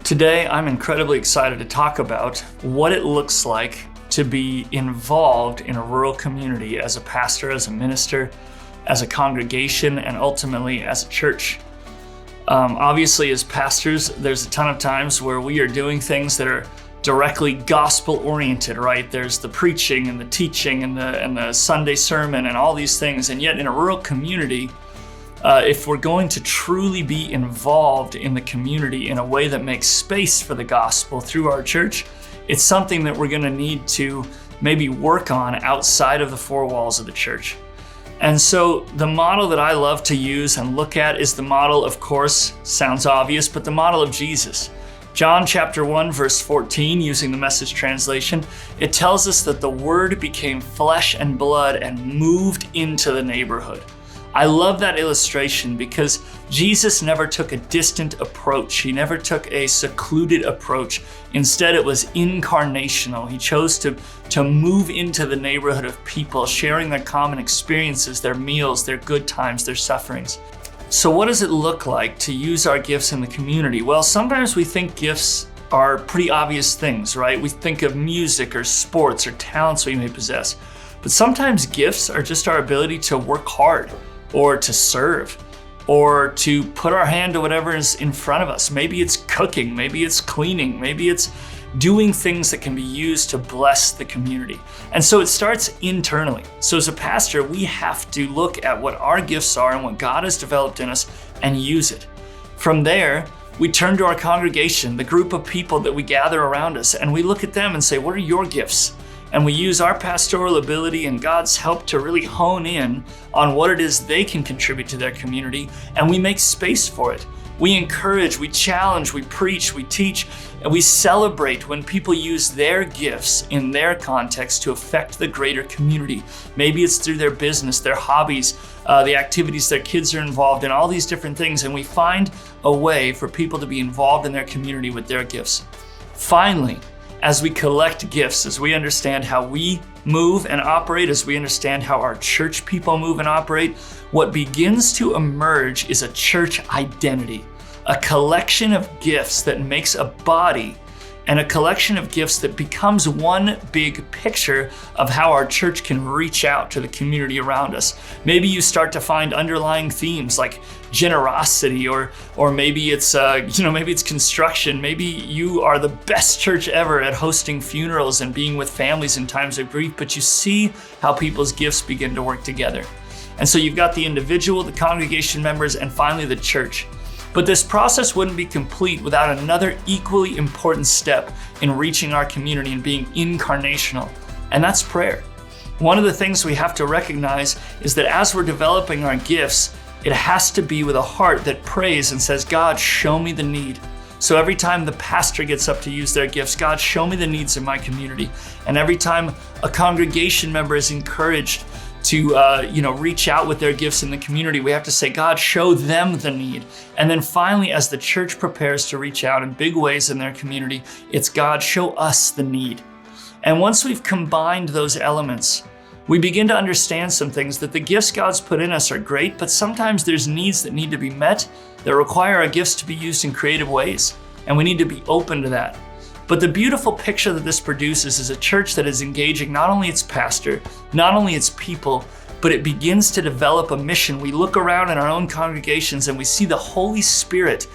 Today, I'm incredibly excited to talk about what it looks like to be involved in a rural community as a pastor, as a minister, as a congregation, and ultimately as a church. Obviously, as pastors, there's a ton of times where we are doing things that are directly gospel-oriented, right? There's the preaching and the teaching and the Sunday sermon and all these things, and yet in a rural community, if we're going to truly be involved in the community in a way that makes space for the gospel through our church, it's something that we're going to need to maybe work on outside of the four walls of the church. And so the model that I love to use and look at is the model, of course, sounds obvious, but the model of Jesus. John chapter 1, verse 14, using the Message translation, it tells us that the Word became flesh and blood and moved into the neighborhood. I love that illustration because Jesus never took a distant approach. He never took a secluded approach. Instead, it was incarnational. He chose to move into the neighborhood of people, sharing their common experiences, their meals, their good times, their sufferings. So what does it look like to use our gifts in the community? Well, sometimes we think gifts are pretty obvious things, right? We think of music or sports or talents we may possess. But sometimes gifts are just our ability to work hard, or to serve, or to put our hand to whatever is in front of us. Maybe it's cooking, maybe it's cleaning, maybe it's doing things that can be used to bless the community. And so it starts internally. So as a pastor, we have to look at what our gifts are and what God has developed in us and use it. From there, we turn to our congregation, the group of people that we gather around us, and we look at them and say, what are your gifts? And we use our pastoral ability and God's help to really hone in on what it is they can contribute to their community, and we make space for it. We encourage, we challenge, we preach, we teach, and we celebrate when people use their gifts in their context to affect the greater community. Maybe it's through their business, their hobbies, the activities their kids are involved in, all these different things, and we find a way for people to be involved in their community with their gifts. Finally, as we collect gifts, as we understand how we move and operate, as we understand how our church people move and operate, what begins to emerge is a church identity, a collection of gifts that makes a body, and a collection of gifts that becomes one big picture of how our church can reach out to the community around us. Maybe you start to find underlying themes like generosity, or maybe it's maybe it's construction. Maybe you are the best church ever at hosting funerals and being with families in times of grief, but you see how people's gifts begin to work together. And so you've got the individual, the congregation members, and finally the church. But this process wouldn't be complete without another equally important step in reaching our community and being incarnational, and that's prayer. One of the things we have to recognize is that as we're developing our gifts, it has to be with a heart that prays and says, God, show me the need. So every time the pastor gets up to use their gifts, God, show me the needs of my community. And every time a congregation member is encouraged to reach out with their gifts in the community, we have to say, God, show them the need. And then finally, as the church prepares to reach out in big ways in their community, it's God, show us the need. And once we've combined those elements, we begin to understand some things, that the gifts God's put in us are great, but sometimes there's needs that need to be met that require our gifts to be used in creative ways. And we need to be open to that. But the beautiful picture that this produces is a church that is engaging not only its pastor, not only its people, but it begins to develop a mission. We look around in our own congregations and we see the Holy Spirit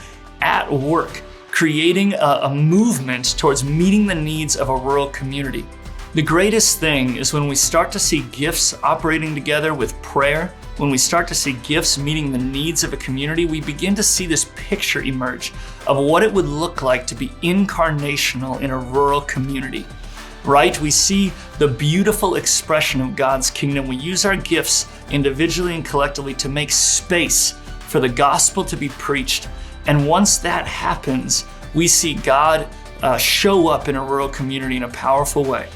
at work, creating a movement towards meeting the needs of a rural community. The greatest thing is when we start to see gifts operating together with prayer, when we start to see gifts meeting the needs of a community, we begin to see this picture emerge of what it would look like to be incarnational in a rural community, right? We see the beautiful expression of God's kingdom. We use our gifts individually and collectively to make space for the gospel to be preached. And once that happens, we see God show up in a rural community in a powerful way.